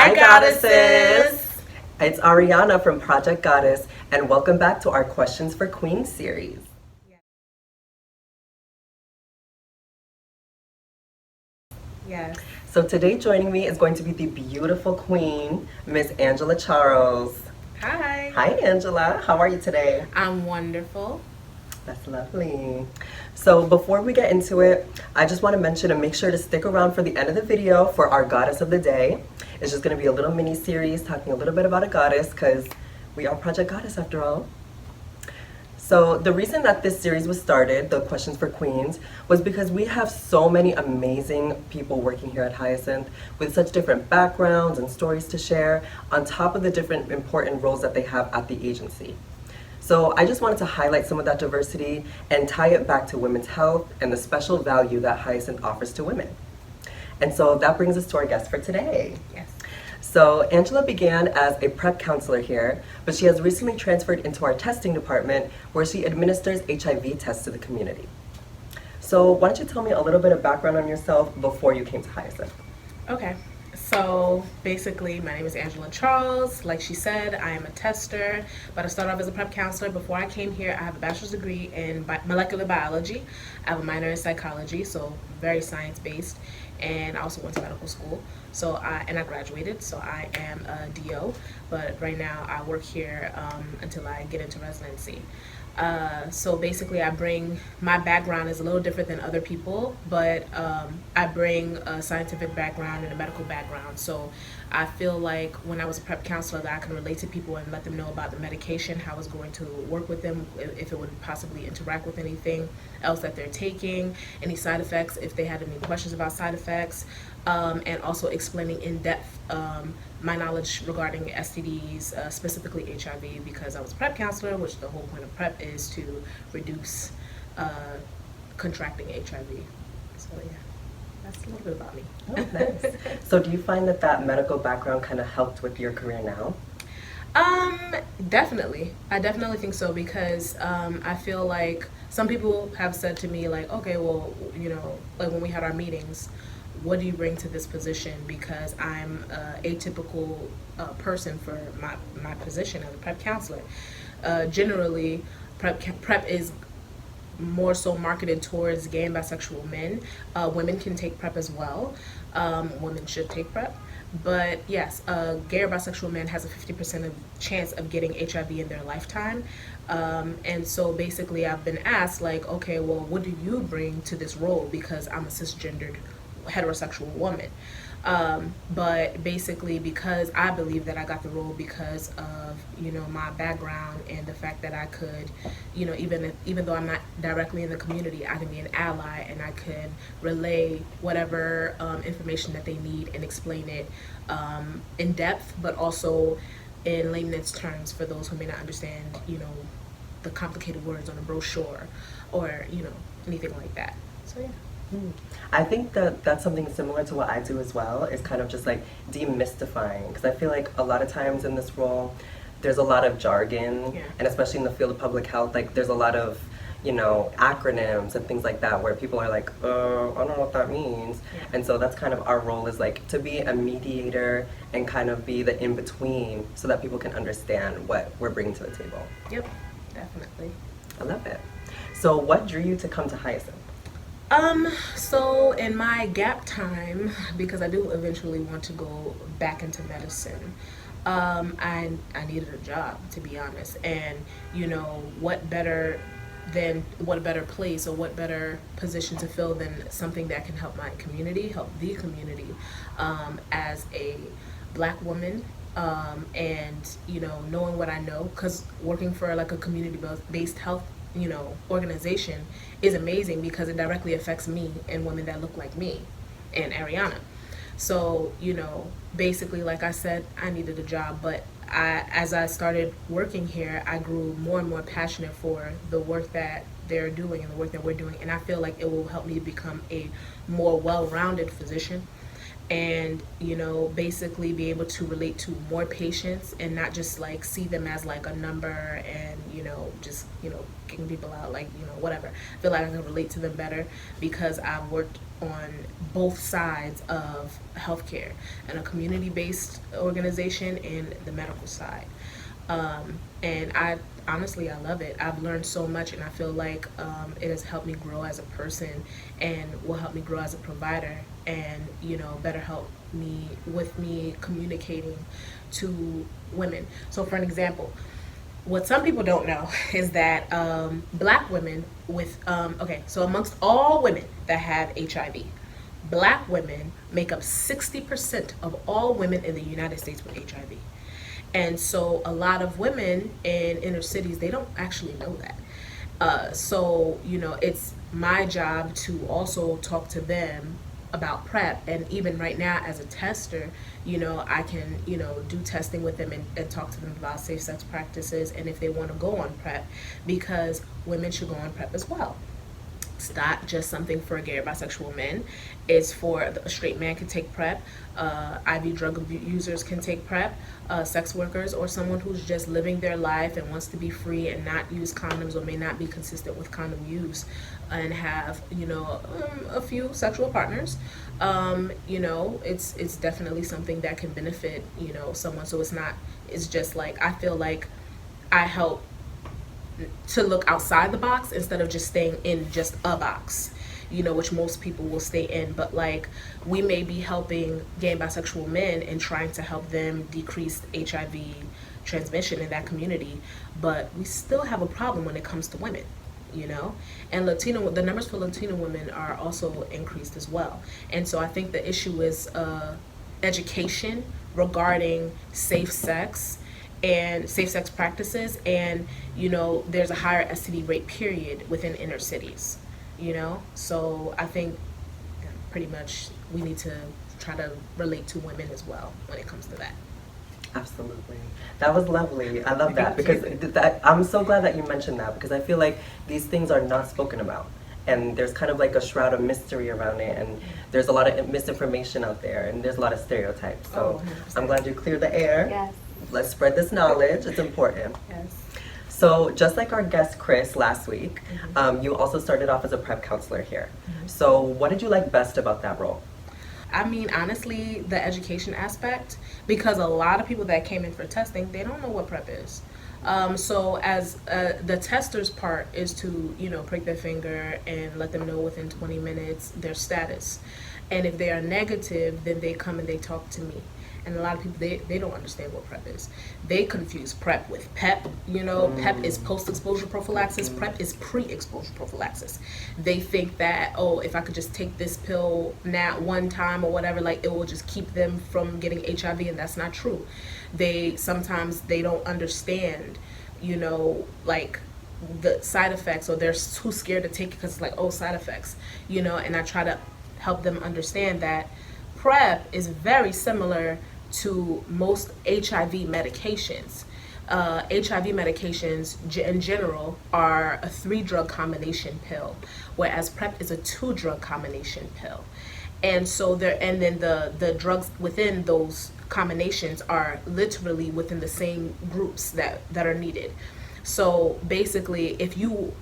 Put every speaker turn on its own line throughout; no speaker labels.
Hi, Goddesses! It's Ariana from Project Goddess, and welcome back to our Questions for Queens series.
Yes.
So today joining me is going to be the beautiful queen, Miss Angela Charles.
Hi.
Hi, Angela. How are you today?
I'm wonderful.
That's lovely. So before we get into it, I just want to mention and make sure to stick around for the end of the video for our Goddess of the Day. It's just going to be a little mini series talking a little bit about a goddess because we are Project Goddess after all. So the reason that this series was started, the Questions for Queens, was because we have so many amazing people working here at Hyacinth with such different backgrounds and stories to share on top of the different important roles that they have at the agency. So I just wanted to highlight some of that diversity and tie it back to women's health and the special value that Hyacinth offers to women. And so that brings us to our guest for today.
Yes.
So Angela began as a PrEP counselor here, but she has recently transferred into our testing department where she administers HIV tests to the community. So why don't you tell me a little bit of background on yourself before you came to Hyacinth?
Okay. So basically, my name is Angela Charles. Like she said, I am a tester, but I started off as a PrEP counselor. Before I came here, I have a bachelor's degree in molecular biology. I have a minor in psychology, so very science-based. And I also went to medical school. I graduated, so I am a DO. But right now, I work here until I get into residency. So basically, my background is a little different than other people, but I bring a scientific background and a medical background. So I feel like when I was a PrEP counselor that I can relate to people and let them know about the medication, how it's going to work with them, if it would possibly interact with anything else that they're taking, any side effects, if they had any questions about side effects, and also explaining in depth my knowledge regarding STDs, specifically HIV, because I was a PrEP counselor, which the whole point of PrEP is to reduce contracting HIV. So yeah, that's a little bit about me.
Oh, nice. So do you find that that medical background kind of helped with your career now?
Definitely. I definitely think so because I feel like some people have said to me like, okay, well, like when we had our meetings, what do you bring to this position? Because I'm a atypical person for my position as a PrEP counselor. Generally, PrEP is more so marketed towards gay and bisexual men. Women can take PrEP as well. Women should take PrEP. But yes, a gay or bisexual man has a 50% chance of getting HIV in their lifetime. And so basically I've been asked like, okay, well, what do you bring to this role? Because I'm a cisgendered heterosexual woman. But basically because I believe that I got the role because of, my background and the fact that I could, even though I'm not directly in the community, I can be an ally and I could relay whatever information that they need and explain it in depth, but also in layman's terms for those who may not understand, the complicated words on a brochure or, anything like that. So yeah.
I think that that's something similar to what I do as well, is kind of just like demystifying. Because I feel like a lot of times in this role, there's a lot of jargon,
Yeah.
and especially in the field of public health, like there's a lot of, acronyms and things like that where people are like, I don't know what that means.
Yeah.
And so that's kind of our role, is like to be a mediator and kind of be the in-between so that people can understand what we're bringing to the table.
Yep, definitely.
I love it. So what drew you to come to Hyacinth?
So in my gap time, because I do eventually want to go back into medicine, I needed a job, to be honest. And, what better place or what better position to fill than something that can help my community, help the community, as a black woman, and, knowing what I know, because working for like a community-based health organization is amazing because it directly affects me and women that look like me and Ariana. So, basically, like I said, I needed a job, but as I started working here, I grew more and more passionate for the work that they're doing and the work that we're doing, and I feel like it will help me become a more well-rounded physician and basically be able to relate to more patients and not just like see them as like a number and just kicking people out, like whatever. I feel like I can relate to them better because I've worked on both sides of healthcare, and a community-based organization and the medical side. And I honestly, I love it. I've learned so much, and I feel like it has helped me grow as a person and will help me grow as a provider, and better help me with me communicating to women. So for an example, what some people don't know is that black women with so amongst all women that have HIV, black women make up 60% of all women in the United States with HIV. And so a lot of women in inner cities, they don't actually know that. So it's my job to also talk to them about PrEP. And even right now as a tester, I can, do testing with them and talk to them about safe sex practices and if they want to go on PrEP, because women should go on PrEP as well. It's not just something for gay or bisexual men. It's for a straight man can take PrEP, IV drug users can take PrEP, sex workers, or someone who's just living their life and wants to be free and not use condoms or may not be consistent with condom use and have a few sexual partners. It's definitely something that can benefit someone. So it's just like I feel like I help to look outside the box instead of just staying in just a box, which most people will stay in. But like we may be helping gay and bisexual men and trying to help them decrease HIV transmission in that community, but we still have a problem when it comes to women, and the numbers for Latino women are also increased as well. And so I think the issue is education regarding safe sex and safe sex practices, and there's a higher STD rate period within inner cities, so I think pretty much we need to try to relate to women as well when it comes to that.
Absolutely. That was lovely. I love that because I'm so glad that you mentioned that, because I feel like these things are not spoken about. And there's kind of like a shroud of mystery around it, and there's a lot of misinformation out there, and there's a lot of stereotypes. So I'm glad you cleared the air.
Yes.
Let's spread this knowledge. It's important.
Yes.
So just like our guest Chris last week, you also started off as a PrEP counselor here. So what did you like best about that role?
I mean, honestly, the education aspect, because a lot of people that came in for testing, they don't know what PrEP is. So as the tester's part is to, prick their finger and let them know within 20 minutes their status. And if they are negative, then they come and they talk to me. And a lot of people, they don't understand what PrEP is. They confuse PrEP with PEP. PEP is post-exposure prophylaxis. PrEP is pre-exposure prophylaxis. They think that, if I could just take this pill now one time or whatever, like it will just keep them from getting HIV, and that's not true. Sometimes they don't understand, like the side effects, or they're too scared to take it because it's like, side effects, and I try to help them understand that PrEP is very similar to most HIV medications. HIV medications in general are a 3-drug combination pill, whereas PrEP is a 2-drug combination pill. And so then the drugs within those combinations are literally within the same groups that are needed. So basically, if you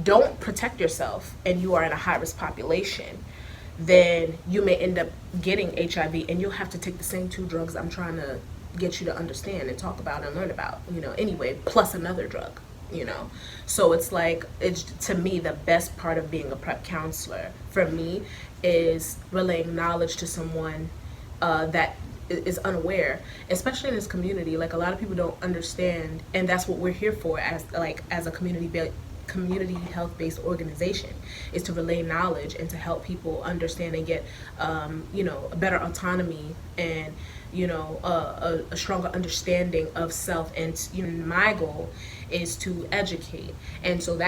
don't protect yourself and you are in a high-risk population, then you may end up getting HIV, and you'll have to take the same 2 drugs I'm trying to get you to understand and talk about and learn about, anyway, plus another drug, So it's like, to me, the best part of being a PrEP counselor for me is relaying knowledge to someone that is unaware, especially in this community. Like a lot of people don't understand, and that's what we're here for as a community health-based organization, is to relay knowledge and to help people understand and get a better autonomy and a stronger understanding of self. And my goal is to educate, and so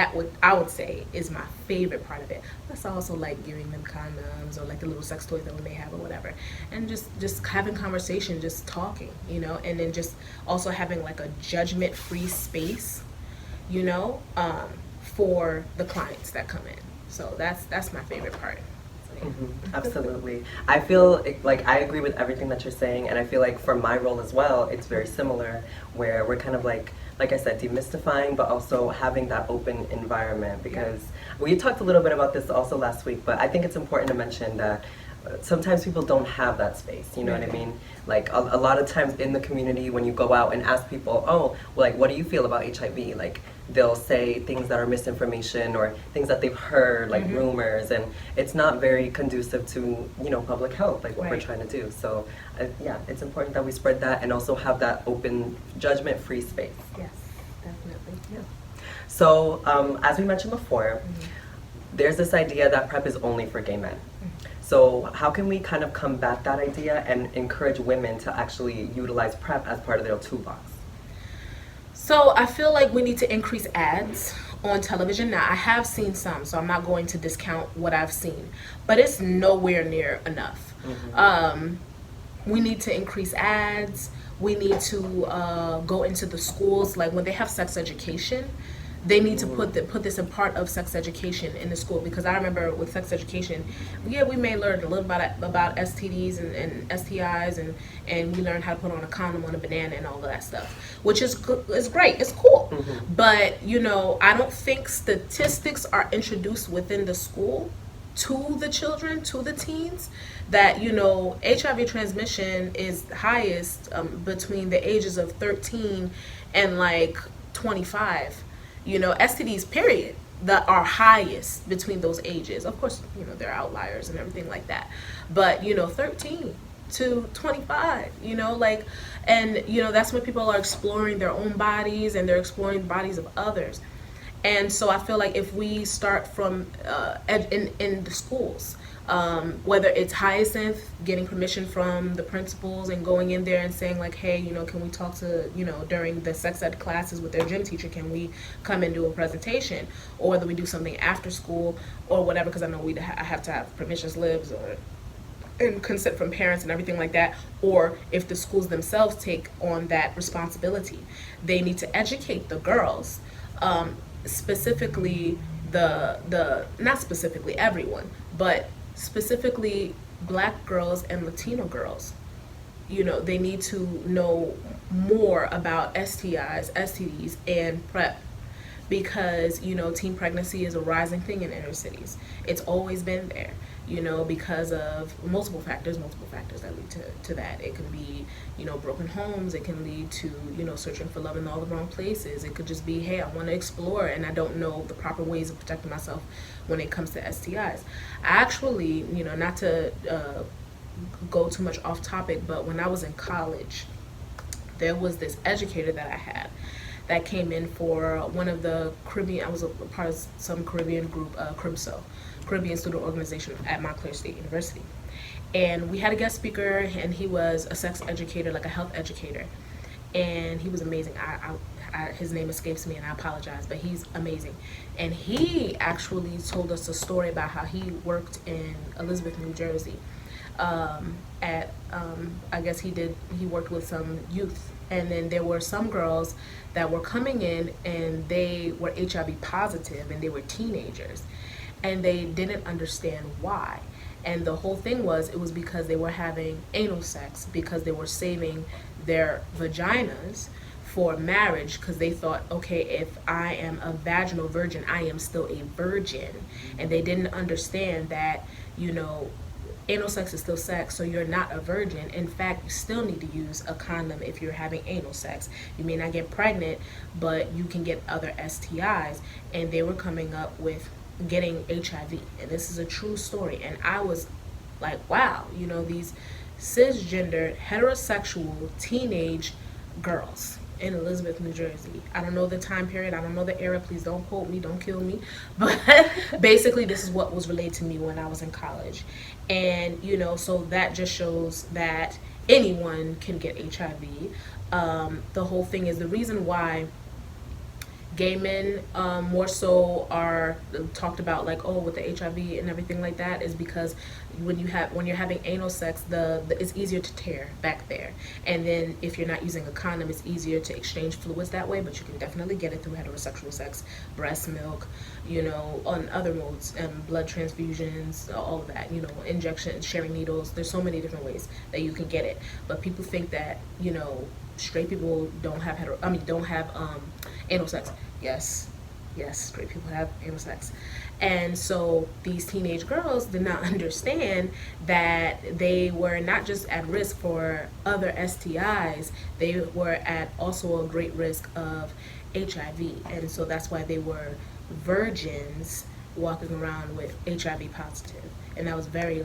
I would say is my favorite part of it. Plus I also like giving them condoms or like the little sex toys that we may have or whatever, and just having conversation, just talking, and then just also having like a judgment-free space, for the clients that come in. So that's my favorite part.
Absolutely. I feel like I agree with everything that you're saying, and I feel like for my role as well, it's very similar, where we're kind of like I said, demystifying, but also having that open environment. Because we talked a little bit about this also last week, but I think it's important to mention that sometimes people don't have that space, you know what I mean? Like a lot of times in the community, when you go out and ask people, oh, well, like, what do you feel about HIV? Like, they'll say things that are misinformation or things that they've heard, like rumors, and it's not very conducive to, you know, public health, like what we're trying to do. So yeah, it's important that we spread that and also have that open, judgment-free space.
Yes, definitely.
Yeah. So as we mentioned before, there's this idea that PrEP is only for gay men. So how can we kind of combat that idea and encourage women to actually utilize PrEP as part of their toolbox?
So I feel like we need to increase ads on television. Now, I have seen some, so I'm not going to discount what I've seen, but it's nowhere near enough. We need to increase ads. We need to go into the schools, like when they have sex education. They need to put this in part of sex education in the school, because I remember with sex education, we may learn a little about STDs and STIs, and we learned how to put on a condom on a banana and all of that stuff, which is great, it's cool. But you know, I don't think statistics are introduced within the school to the children, to the teens, that, you know, HIV transmission is highest between the ages of 13 and like 25. You know, STDs, period, that are highest between those ages. Of course, you know, there are outliers and everything like that. But, you know, 13 to 25, you know, like, and, you know, that's when people are exploring their own bodies and they're exploring the bodies of others. And so I feel like if we start from in the schools, whether it's Hyacinth getting permission from the principals and going in there and saying like, hey, you know, can we talk to, you know, during the sex ed classes with their gym teacher, can we come and do a presentation, or whether we do something after school or whatever, because I know I have to have permission slips and consent from parents and everything like that. Or if the schools themselves take on that responsibility, they need to educate the girls, specifically not specifically everyone, but specifically Black girls and Latino girls. You know, they need to know more about STIs, STDs, and PrEP, because, you know, teen pregnancy is a rising thing in inner cities. It's always been there, you know, because of multiple factors that lead to that. It can be, you know, broken homes. It can lead to, you know, searching for love in all the wrong places. It could just be, hey, I want to explore and I don't know the proper ways of protecting myself when it comes to STIs. I actually, you know, not to go too much off topic, but when I was in college, there was this educator that I had that came in for one of the Caribbean, I was a part of some Caribbean group, CRIBSO, Caribbean Student Organization at Montclair State University. And we had a guest speaker, and he was a sex educator, like a health educator. And he was amazing. His name escapes me, and I apologize, but he's amazing. And he actually told us a story about how he worked in Elizabeth, New Jersey. I guess he worked with some youth, and then there were some girls that were coming in and they were HIV positive, and they were teenagers, and they didn't understand why. And the whole thing was, it was because they were having anal sex, because they were saving their vaginas for marriage, because they thought, okay, if I am a vaginal virgin, I am still a virgin. And they didn't understand that, you know, anal sex is still sex, so you're not a virgin. In fact, you still need to use a condom if you're having anal sex. You may not get pregnant, but you can get other STIs. And they were coming up with getting HIV. And this is a true story. And I was like, wow, you know, these cisgender, heterosexual teenage girls in Elizabeth, New Jersey. I don't know the time period, I don't know the era, please don't quote me, don't kill me, but basically this is what was relayed to me when I was in college. And, you know, so that just shows that anyone can get HIV. The whole thing is, the reason why Gay men more so are talked about like, oh, with the HIV and everything like that, is because when you're having anal sex, the it's easier to tear back there, and then if you're not using a condom, it's easier to exchange fluids that way. But you can definitely get it through heterosexual sex, breast milk, on other modes, blood transfusions, all of that, injections, sharing needles. There's so many different ways that you can get it. But people think that straight people don't have anal sex. Yes, straight people have anal sex. And so these teenage girls did not understand that they were not just at risk for other STIs, they were at also a great risk of HIV. And so that's why they were virgins walking around with HIV positive. And that was very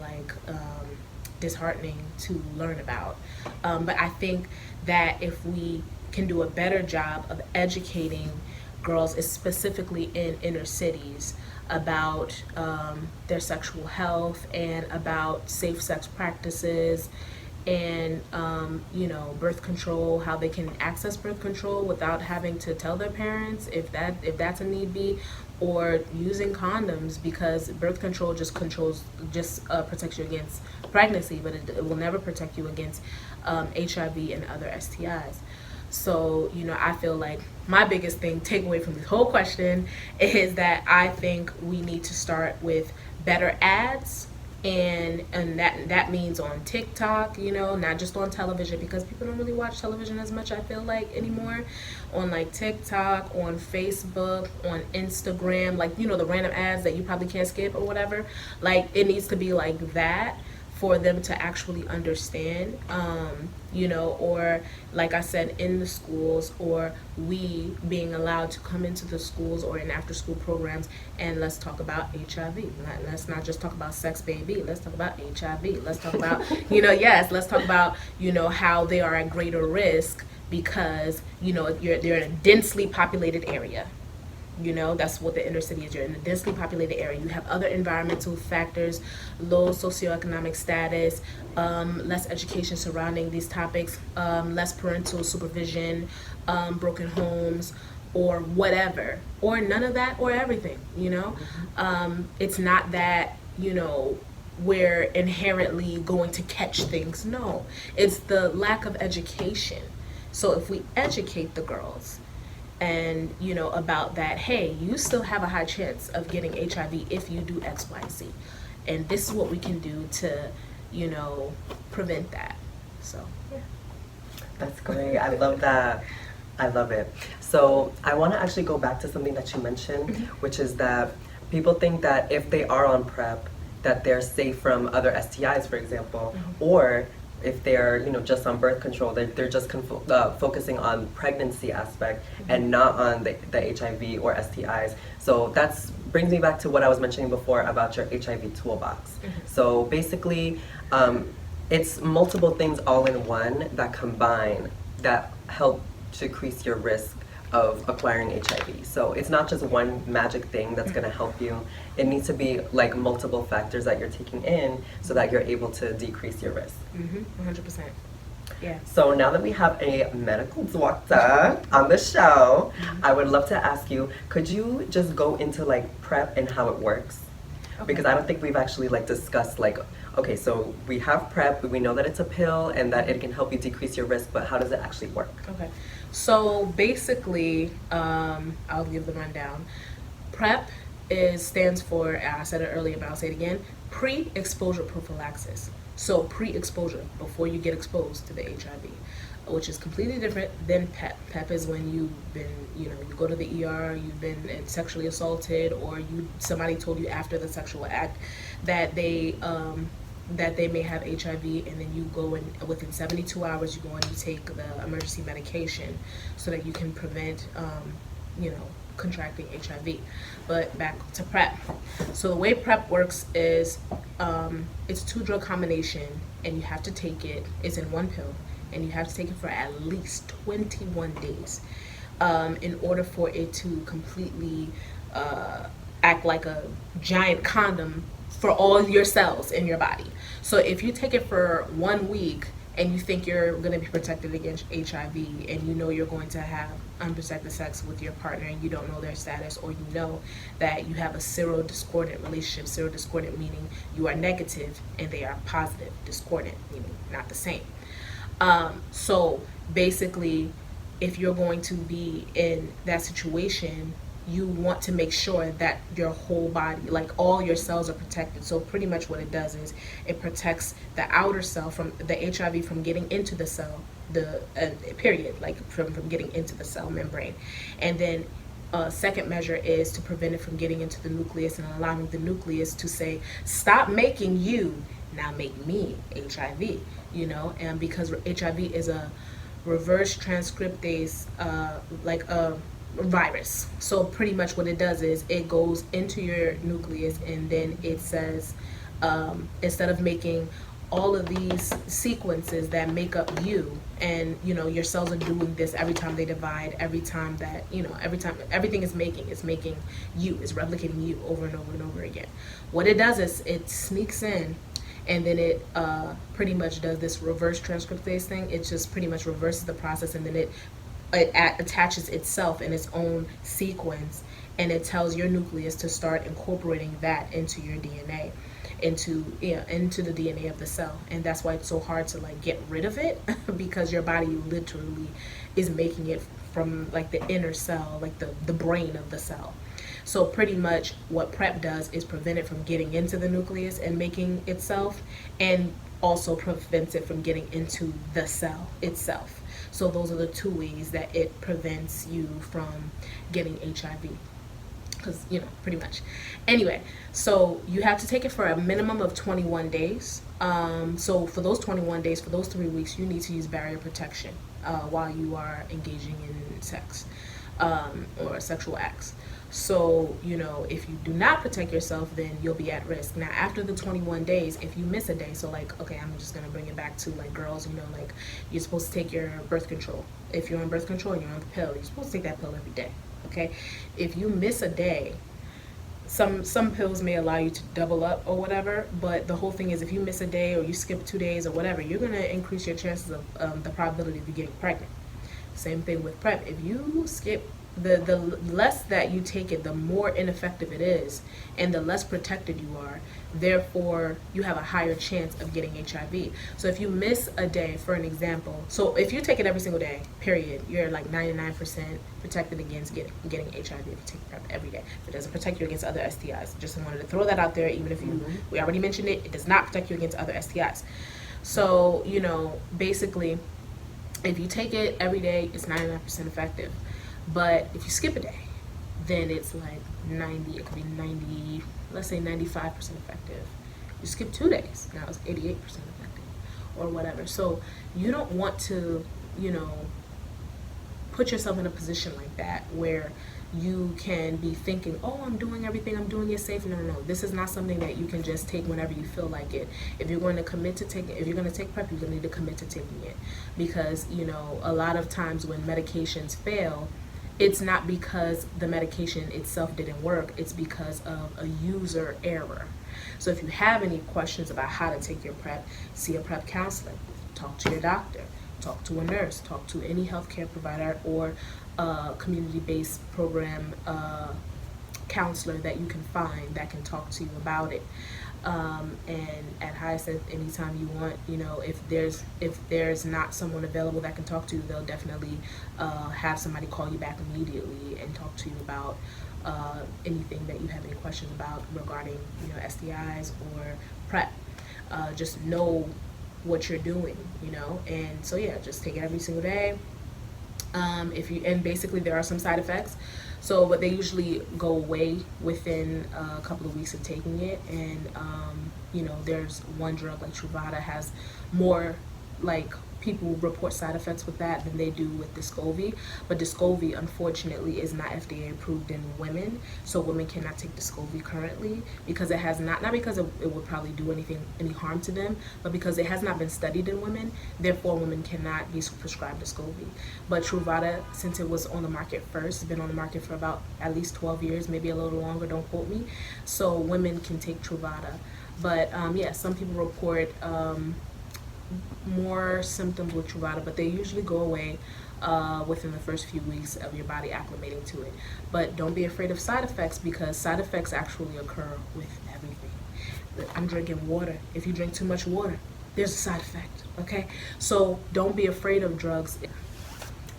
disheartening to learn about. But I think that if we can do a better job of educating girls, specifically in inner cities, about their sexual health and about safe sex practices and birth control, how they can access birth control without having to tell their parents if that's a need be, or using condoms, because birth control just protects you against pregnancy, but it will never protect you against HIV and other STIs. So, I feel like my biggest takeaway from this whole question is that I think we need to start with better ads, and that means on TikTok, not just on television, because people don't really watch television as much, I feel like, anymore. On TikTok, on Facebook, on Instagram, the random ads that you probably can't skip or whatever. It needs to be like that for them to actually understand, or like I said, in the schools, or we being allowed to come into the schools or in after school programs, and let's talk about HIV. Let's not just talk about sex, baby. Let's talk about HIV. Let's talk about, let's talk about, how they are at greater risk because, they're in a densely populated area. That's what the inner city is. You're in a densely populated area. You have other environmental factors, low socioeconomic status, less education surrounding these topics, less parental supervision, broken homes, or whatever, or none of that, or everything. It's not that we're inherently going to catch things. No, it's the lack of education. So if we educate the girls, and about that, hey, you still have a high chance of getting HIV if you do X, Y, Z, and this is what we can do to prevent that. So yeah,
That's great. I love that. I love it. So I want to actually go back to something that you mentioned, which is that people think that if they are on PrEP, that they're safe from other STIs, for example, or if they're just on birth control, they're just focusing on pregnancy aspect and not on the HIV or STIs. So that brings me back to what I was mentioning before about your HIV toolbox. So basically, it's multiple things all in one that combine that help decrease your risk of acquiring HIV. So it's not just one magic thing that's going to help you. It needs to be multiple factors that you're taking in so that you're able to decrease your risk.
100%. Yeah.
So now that we have a medical doctor on the show, I would love to ask you, could you just go into PrEP and how it works? Okay. Because I don't think we've actually discussed okay, so we have PrEP, we know that it's a pill and that it can help you decrease your risk, but how does it actually work?
Okay. So basically, I'll give the rundown. PrEP stands for, I said it earlier, but I'll say it again, pre-exposure prophylaxis. So pre-exposure, before you get exposed to the HIV, which is completely different than PEP. PEP is when you've been, you go to the ER, you've been sexually assaulted, or somebody told you after the sexual act that they may have HIV, and then you go in within 72 hours, you go and you take the emergency medication so that you can prevent, contracting HIV. But back to PrEP. So the way PrEP works is it's 2-drug combination, and you have to take it. It's in one pill, and you have to take it for at least 21 days in order for it to completely act like a giant condom for all your cells in your body. So if you take it for 1 week, and you think you're going to be protected against HIV, and you know you're going to have unprotected sex with your partner, and you don't know their status, or you know that you have a serodiscordant relationship. Serodiscordant meaning you are negative and they are positive. Discordant meaning not the same. So basically, if you're going to be in that situation, you want to make sure that your whole body, like all your cells, are protected. So pretty much what it does is it protects the outer cell from the HIV from getting into the cell, the period, like from getting into the cell membrane. And then second measure is to prevent it from getting into the nucleus and allowing the nucleus to say, stop making you, now make me HIV, you know. And because HIV is a reverse transcriptase, like a virus. So pretty much what it does is it goes into your nucleus, and then it says, instead of making all of these sequences that make up you, and you know your cells are doing this every time they divide, every time that, you know, every time everything is making you, is replicating you over and over and over again. What it does is it sneaks in, and then it pretty much does this reverse transcriptase thing. It just pretty much reverses the process, and then it attaches itself in its own sequence, and it tells your nucleus to start incorporating that into your DNA, into the DNA of the cell. And that's why it's so hard to like get rid of it because your body literally is making it from like the inner cell, like the brain of the cell. So pretty much what PrEP does is prevent it from getting into the nucleus and making itself, and also prevents it from getting into the cell itself. So those are the two ways that it prevents you from getting HIV. Because, you know, pretty much. Anyway, so you have to take it for a minimum of 21 days. So for those 21 days, for those 3 weeks, you need to use barrier protection while you are engaging in sex or sexual acts. So, you know, if you do not protect yourself, then you'll be at risk. Now, after the 21 days, if you miss a day, so like, okay, I'm just going to bring it back to like girls, you know, like you're supposed to take your birth control. If you're on birth control and you're on the pill, you're supposed to take that pill every day, okay? If you miss a day, some pills may allow you to double up or whatever, but the whole thing is if you miss a day or you skip 2 days or whatever, you're going to increase your chances of the probability of you getting pregnant. Same thing with PrEP. If you skip, the less that you take it, the more ineffective it is, and the less protected you are. Therefore, you have a higher chance of getting HIV. So if you miss a day, for an example, so if you take it every single day, period, you're like 99% protected against getting HIV if you take PrEP every day. It doesn't protect you against other STIs. Just wanted to throw that out there, even if we already mentioned it, it does not protect you against other STIs. So, you know, basically, if you take it every day, it's 99% effective. But if you skip a day, then it's like 90, it could be 90, let's say 95% effective. You skip 2 days, now it's 88% effective, or whatever. So you don't want to, you know, put yourself in a position like that where you can be thinking, oh, I'm doing everything, I'm doing it safe. No, no, no. This is not something that you can just take whenever you feel like it. If you're going to commit to taking, if you're going to take PrEP, you're going to need to commit to taking it. Because, you know, a lot of times when medications fail, it's not because the medication itself didn't work, it's because of a user error. So if you have any questions about how to take your PrEP, see a PrEP counselor, talk to your doctor, talk to a nurse, talk to any healthcare provider or community-based program counselor that you can find that can talk to you about it. And at Hyacinth, anytime you want, you know, if there's not someone available that can talk to you, they'll definitely have somebody call you back immediately and talk to you about anything that you have any questions about regarding, you know, STIs or PrEP. Just know what you're doing, you know, and so yeah, just take it every single day. And basically there are some side effects. So, but they usually go away within a couple of weeks of taking it. And, you know, there's one drug like Truvada has more, like, people report side effects with that than they do with Descovy. But Descovy, unfortunately, is not FDA approved in women. So women cannot take Descovy currently because it has not because it would probably do any harm to them, but because it has not been studied in women, therefore women cannot be prescribed Descovy. But Truvada, since it was on the market first, it's been on the market for about at least 12 years, maybe a little longer, don't quote me. So women can take Truvada. But yeah, some people report more symptoms with Truvada, but they usually go away within the first few weeks of your body acclimating to it. But don't be afraid of side effects, because side effects actually occur with everything. I'm drinking water. If you drink too much water, there's a side effect, okay? So don't be afraid of drugs.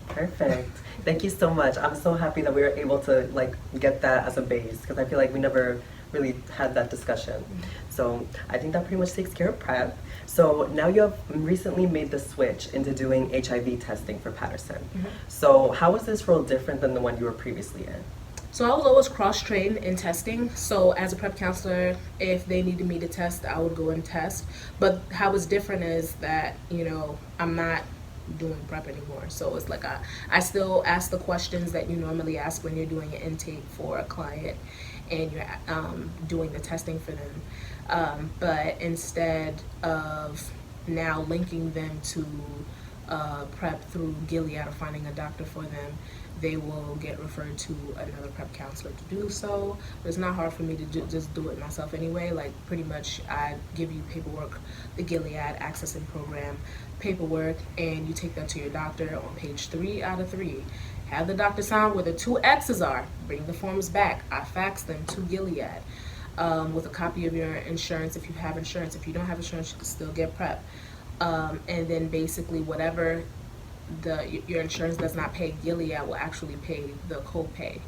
Perfect. Thank you so much. I'm so happy that we were able to like get that as a base, because I feel like we never really had that discussion. So I think that pretty much takes care of PrEP. So now you have recently made the switch into doing HIV testing for Patterson. So how is this role different than the one you were previously in?
So I was always cross-trained in testing. So as a PrEP counselor, if they needed me to test, I would go and test. But how it's different is that, you know, I'm not doing PrEP anymore. So it's like I still ask the questions that you normally ask when you're doing an intake for a client and you're doing the testing for them. But instead of now linking them to PrEP through Gilead or finding a doctor for them, they will get referred to another PrEP counselor to do so. But it's not hard for me to just do it myself anyway. Like pretty much I give you paperwork, the Gilead Accessing Program paperwork, and you take that to your doctor on page 3 out of 3. Have the doctor sign where the 2 X's are. Bring the forms back. I fax them to Gilead with a copy of your insurance if you have insurance. If you don't have insurance, you can still get PrEP. And then basically whatever your insurance does not pay, Gilead will actually pay the copay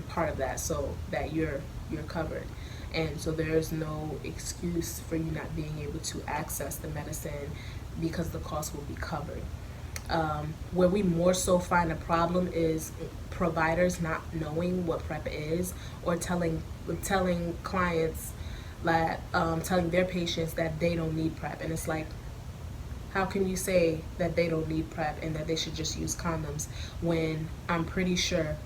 part of that, so that you're covered. And so there's no excuse for you not being able to access the medicine, because the cost will be covered. Where we more so find a problem is providers not knowing what PrEP is, or telling clients that telling their patients that they don't need PrEP. And it's like, how can you say that they don't need PrEP and that they should just use condoms, when I'm pretty sure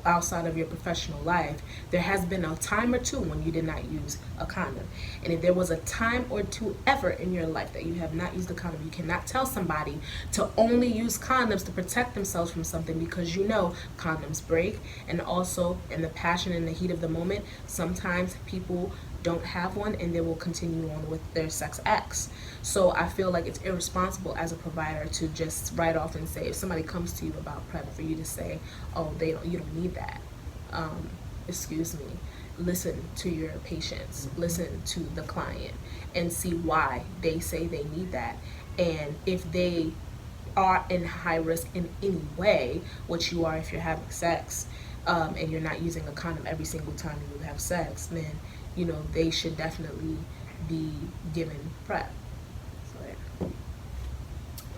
outside of your professional life there has been a time or two when you did not use a condom? And if there was a time or two ever in your life that you have not used a condom, you cannot tell somebody to only use condoms to protect themselves from something, because you know condoms break. And also in the passion and the heat of the moment, sometimes people don't have one and they will continue on with their sex acts. So I feel like it's irresponsible as a provider to just write off and say, if somebody comes to you about PrEP, for you to say, oh, you don't need that. Excuse me. Listen to your patients, listen to the client, and see why they say they need that. And if they are in high risk in any way, which you are if you're having sex, and you're not using a condom every single time you have sex, then you know they should definitely be given PrEP. So, yeah.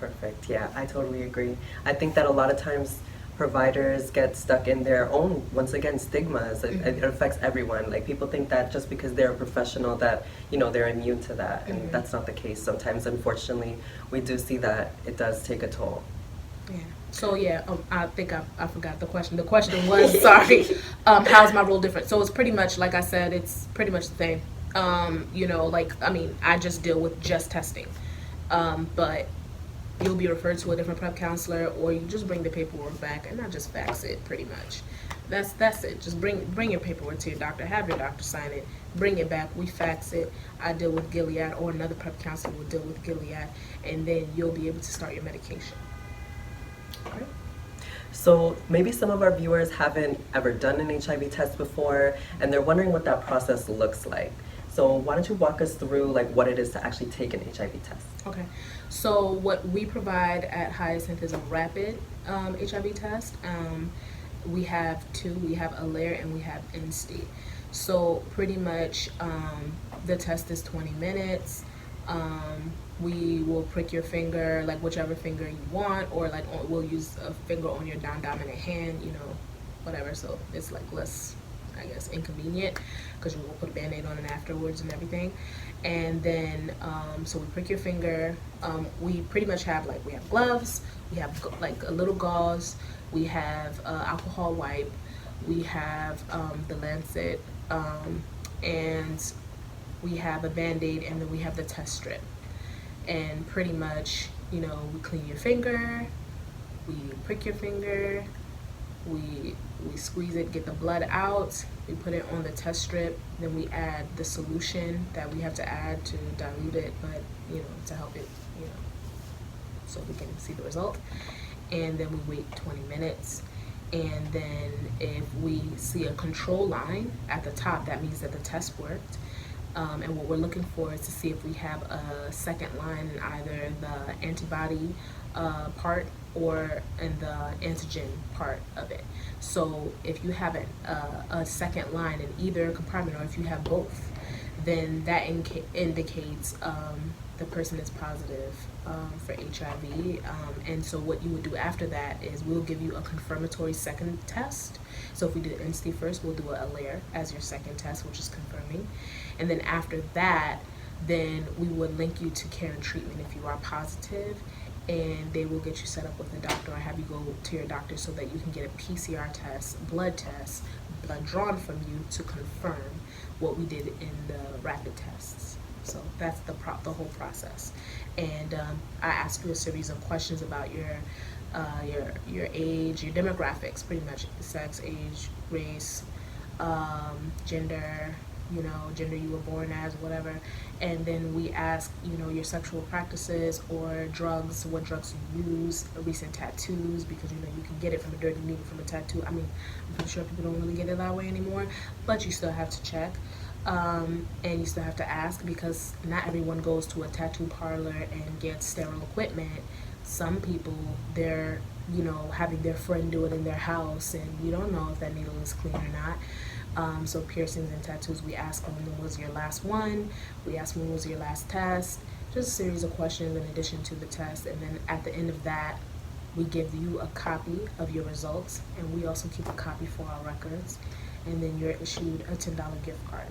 Perfect. Yeah, I totally agree. I think that a lot of times providers get stuck in their own, once again, stigmas. It affects everyone. Like people think that just because they're a professional that, you know, they're immune to that. And that's not the case. Sometimes, unfortunately, we do see that it does take a toll.
Yeah. So yeah, I think I forgot the question. The question was, sorry, how's my role different? So it's pretty much, like I said, it's pretty much the same. You know, like, I mean, I just deal with just testing. But you'll be referred to a different PrEP counselor, or you just bring the paperwork back, and I just fax it pretty much. That's it. Just bring your paperwork to your doctor, have your doctor sign it, bring it back, we fax it. I deal with Gilead, or another PrEP counselor will deal with Gilead, and then you'll be able to start your medication.
Okay. So maybe some of our viewers haven't ever done an HIV test before, and they're wondering what that process looks like. So why don't you walk us through like what it is to actually take an HIV test?
Okay. So what we provide at Hyacinth is a rapid HIV test. We have 2. We have Alair and we have STI. So pretty much the test is 20 minutes. We will prick your finger, like whichever finger you want, or like we'll use a finger on your non-dominant hand, you know, whatever. So it's like less, I guess, inconvenient, because we'll put a band-aid on it afterwards and everything. And then so we prick your finger. We pretty much have, like, we have gloves, we have like a little gauze, we have alcohol wipe, we have the lancet, and we have a band-aid, and then we have the test strip. And pretty much, you know, we clean your finger, we prick your finger, we squeeze it, get the blood out, we put it on the test strip, then we add the solution that we have to add to dilute it, but, you know, to help it you know, so we can see the result. And then we wait 20 minutes. And then if we see a control line at the top, that means that the test worked. And what we're looking for is to see if we have a second line in either the antibody part or in the antigen part of it. So if you have a second line in either compartment, or if you have both, then that indicates the person is positive for HIV. And so what you would do after that is we'll give you a confirmatory second test. So if we did INSTI first, we'll do a layer as your second test, which is confirming. And then after that, then we would link you to care and treatment if you are positive, and they will get you set up with a doctor or have you go to your doctor so that you can get a PCR test, blood drawn from you to confirm what we did in the rapid tests. So that's the whole process. And I ask you a series of questions about your age, your demographics, pretty much sex, age, race, gender, gender you were born as, whatever. And then we ask, your sexual practices or drugs, what drugs you use, recent tattoos, because you can get it from a dirty needle from a tattoo. I mean, I'm pretty sure people don't really get it that way anymore, but you still have to check. And you still have to ask, because not everyone goes to a tattoo parlor and gets sterile equipment. Some people, they're, having their friend do it in their house, and you don't know if that needle is clean or not. So piercings and tattoos, we ask when was your last one, we ask when was your last test, just a series of questions in addition to the test. And then at the end of that, we give you a copy of your results, and we also keep a copy for our records. And then you're issued a $10 gift card.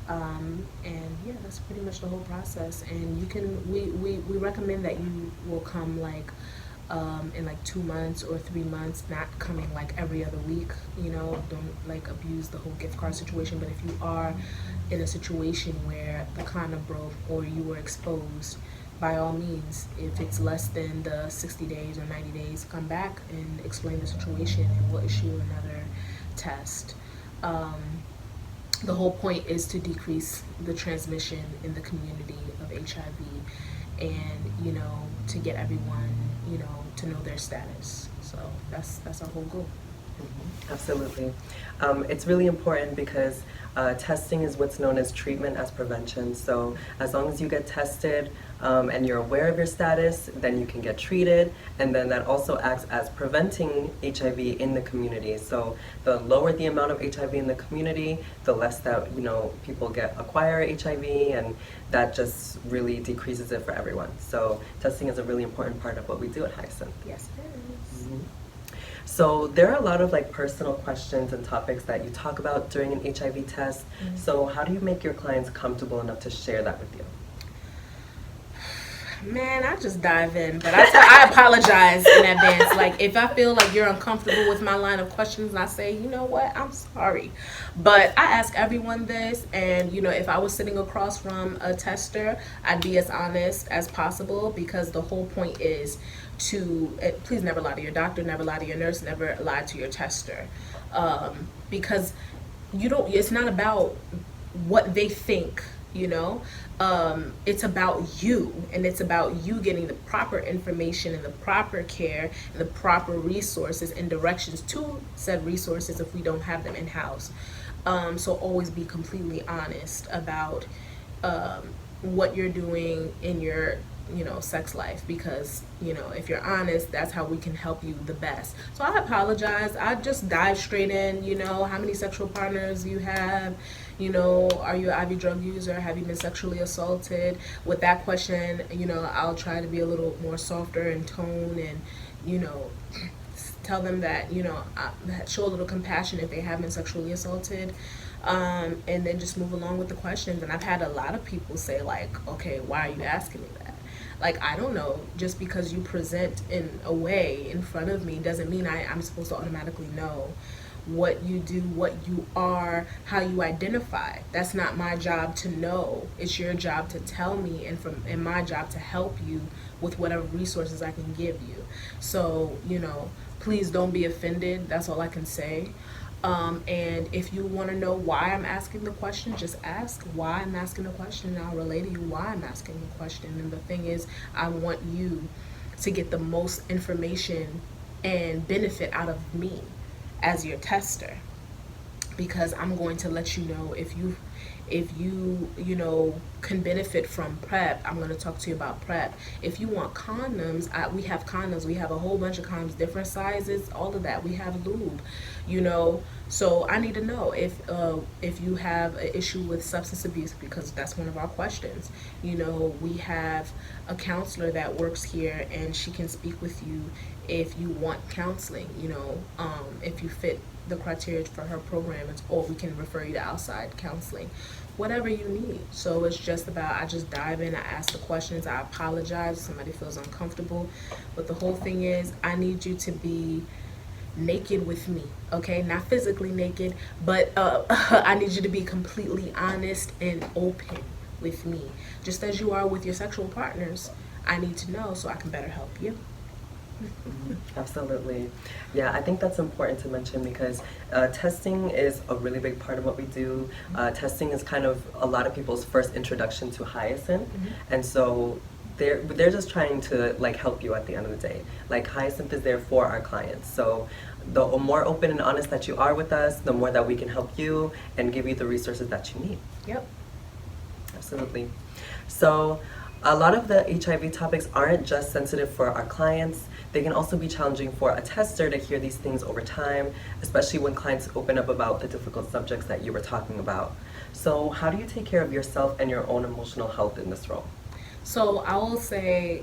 And yeah, that's pretty much the whole process. And you can, we recommend that you will come in 2 months or 3 months, not coming every other week. Don't abuse the whole gift card situation. But if you are in a situation where the condom broke or you were exposed, by all means, if it's less than the 60 days or 90 days, come back and explain the situation, and we'll issue another test. The whole point is to decrease the transmission in the community of HIV, and to get everyone to know their status. So that's our whole goal.
Mm-hmm. Absolutely. It's really important because testing is what's known as treatment as prevention. So as long as you get tested and you're aware of your status, then you can get treated, and then that also acts as preventing HIV in the community. So the lower the amount of HIV in the community, the less that people acquire HIV, and that just really decreases it for everyone. So testing is a really important part of what we do at Hyacinth.
Yes, it is.
Mm-hmm. So there are a lot of personal questions and topics that you talk about during an HIV test.
Mm-hmm.
So how do you make your clients comfortable enough to share that with you?
Man, I just dive in, but I apologize in advance. If I feel like you're uncomfortable with my line of questions, I say, you know what, I'm sorry. But I ask everyone this, and if I was sitting across from a tester, I'd be as honest as possible, because the whole point is to please never lie to your doctor, never lie to your nurse, never lie to your tester, because it's not about what they think. It's about you, and it's about you getting the proper information and the proper care and the proper resources and directions to said resources if we don't have them in-house. So always be completely honest about what you're doing in your sex life, because if you're honest, that's how we can help you the best. So I apologize, I just dive straight in. How many sexual partners you have, are you an IV drug user, have you been sexually assaulted? With that question, I'll try to be a little more softer in tone, and tell them that show a little compassion if they have been sexually assaulted. And then just move along with the questions. And I've had a lot of people say okay, why are you asking me that? I don't know, just because you present in a way in front of me doesn't mean I'm supposed to automatically know what you do, what you are, how you identify. That's not my job to know. It's your job to tell me, and my job to help you with whatever resources I can give you. So, please don't be offended. That's all I can say. And if you want to know why I'm asking the question, just ask why I'm asking the question, and I'll relay to you why I'm asking the question. And the thing is, I want you to get the most information and benefit out of me as your tester, because I'm going to let you know if you can benefit from PrEP. I'm going to talk to you about PrEP. If you want condoms, we have condoms. We have a whole bunch of condoms, different sizes, all of that. We have lube, so I need to know if you have an issue with substance abuse, because that's one of our questions. We have a counselor that works here, and she can speak with you if you want counseling. If you fit the criteria for her program, or we can refer you to outside counseling, whatever you need. So it's just about, I just dive in, I ask the questions, I apologize if somebody feels uncomfortable, but the whole thing is, I need you to be naked with me, okay? Not physically naked, but I need you to be completely honest and open with me, just as you are with your sexual partners. I need to know so I can better help you.
Absolutely. Yeah, I think that's important to mention, because testing is a really big part of what we do. Testing is kind of a lot of people's first introduction to Hyacinth, and so they're just trying to help you at the end of the day. Hyacinth is there for our clients, so the more open and honest that you are with us, the more that we can help you and give you the resources that you need.
Yep.
Absolutely. So a lot of the HIV topics aren't just sensitive for our clients. They can also be challenging for a tester to hear these things over time, especially when clients open up about the difficult subjects that you were talking about. So how do you take care of yourself and your own emotional health in this role?
So I will say,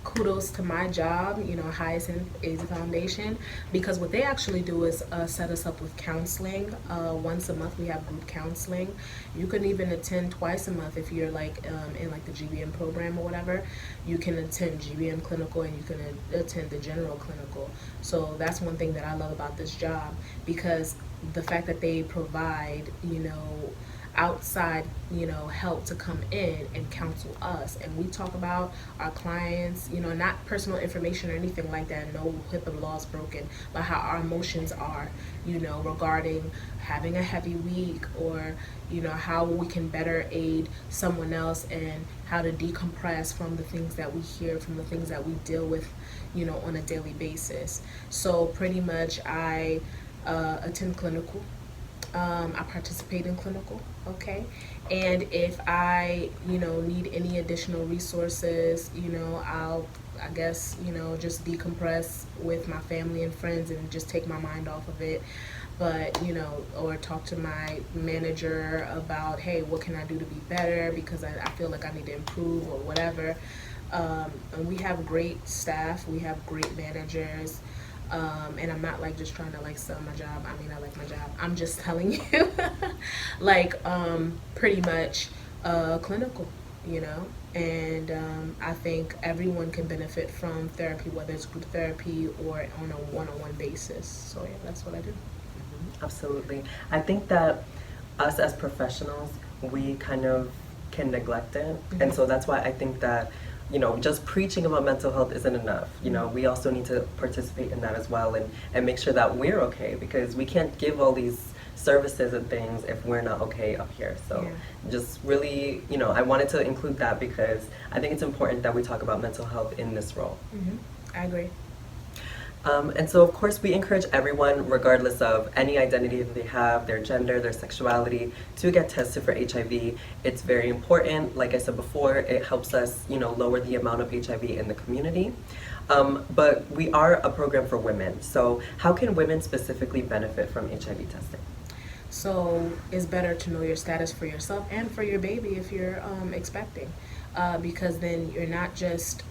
kudos to my job, Hyacinth Foundation, because what they actually do is set us up with counseling. Once a month we have group counseling. You can even attend twice a month if you're in the GBM program or whatever. You can attend GBM clinical, and you can attend the general clinical. So that's one thing that I love about this job, because the fact that they provide, outside help to come in and counsel us, and we talk about our clients, not personal information or anything like that, no HIPAA laws broken, but how our emotions are, regarding having a heavy week, or how we can better aid someone else, and how to decompress from the things that we hear, from the things that we deal with on a daily basis. So pretty much I attend clinical. I participate in clinical, okay? And if I, need any additional resources, I guess, just decompress with my family and friends and just take my mind off of it. But, or talk to my manager about, hey, what can I do to be better, because I feel like I need to improve or whatever. And we have great staff, we have great managers. And I'm not just trying to sell my job. I mean, I like my job. I'm just telling you, pretty much clinical, and I think everyone can benefit from therapy, whether it's group therapy or on a one-on-one basis. So yeah, that's what I do.
Absolutely. I think that us as professionals, we kind of can neglect it, and so that's why I think that just preaching about mental health isn't enough. We also need to participate in that as well, and make sure that we're okay, because we can't give all these services and things if we're not okay up here. So just really, I wanted to include that, because I think it's important that we talk about mental health in this role.
I agree.
And so, of course, we encourage everyone, regardless of any identity that they have, their gender, their sexuality, to get tested for HIV. It's very important. Like I said before, it helps us, lower the amount of HIV in the community. But we are a program for women. So how can women specifically benefit from HIV testing?
So it's better to know your status for yourself and for your baby if you're expecting, because then you're not just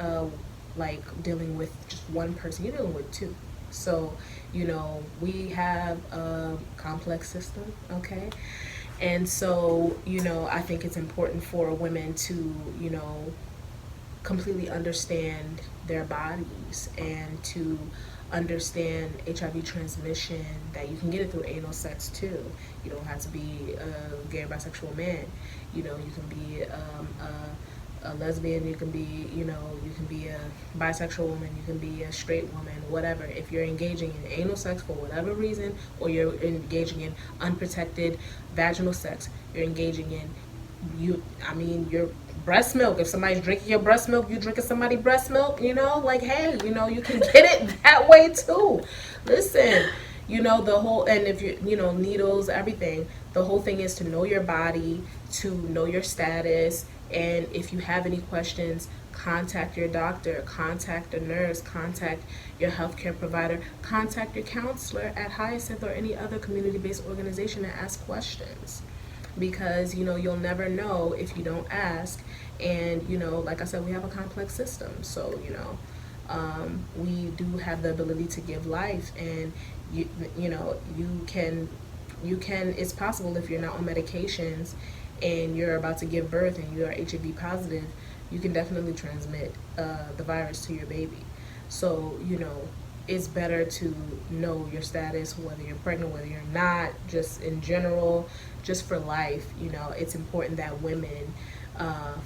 dealing with just one person, you're dealing with two. So, we have a complex system, okay? And so, I think it's important for women to, completely understand their bodies, and to understand HIV transmission, that you can get it through anal sex too. You don't have to be a gay or bisexual man. You can be a lesbian, you can be, you know, you can be a bisexual woman, you can be a straight woman, whatever. If you're engaging in anal sex for whatever reason, or you're engaging in unprotected vaginal sex, you're engaging in your breast milk. If somebody's drinking your breast milk, you drinking somebody's breast milk, you know, like, hey, you know, you can get it that way too. Listen, you know, the whole, and if you know, needles, everything, the whole thing is to know your body, to know your status, and if you have any questions, contact your doctor, contact a nurse, contact your healthcare provider, contact your counselor at Hyacinth or any other community-based organization and ask questions. Because, you know, you'll never know if you don't ask. And, you know, like I said, we have a complex system. So, you know, we do have the ability to give life, and you know, you can, it's possible if you're not on medications and you're about to give birth and you are HIV positive, you can definitely transmit the virus to your baby. So, you know, it's better to know your status, whether you're pregnant, whether you're not, just in general, just for life. You know, it's important that women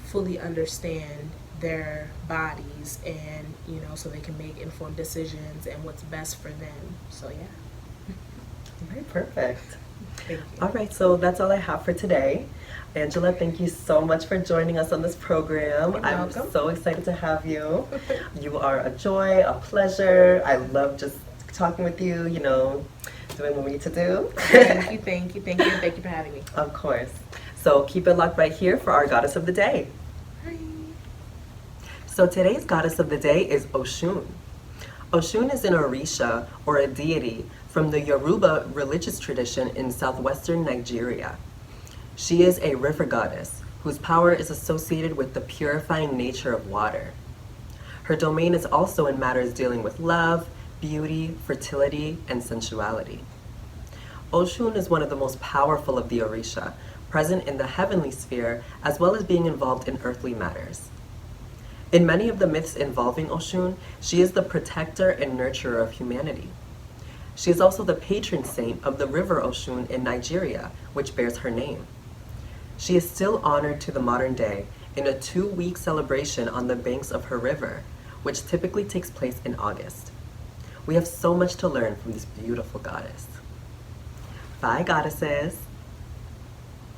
fully understand their bodies, and, you know, so they can make informed decisions and what's best for them. So, yeah.
All right, perfect.
Thank you.
All right, so that's all I have for today. Angela, thank you so much for joining us on this program.
You're
I'm
welcome.
so excited to have you. You are a joy, a pleasure. I love just talking with you, you know, doing what we need to do.
Thank you, thank you, thank you, and thank you for having me.
Of course. So keep it locked right here for our Goddess of the Day.
Hi.
So today's Goddess of the Day is Oshun. Oshun is an Orisha, or a deity, from the Yoruba religious tradition in southwestern Nigeria. She is a river goddess whose power is associated with the purifying nature of water. Her domain is also in matters dealing with love, beauty, fertility, and sensuality. Oshun is one of the most powerful of the Orisha, present in the heavenly sphere as well as being involved in earthly matters. In many of the myths involving Oshun, she is the protector and nurturer of humanity. She is also the patron saint of the river Oshun in Nigeria, which bears her name. She is still honored to the modern day in a 2-week celebration on the banks of her river, which typically takes place in August. We have so much to learn from this beautiful goddess. Bye, goddesses.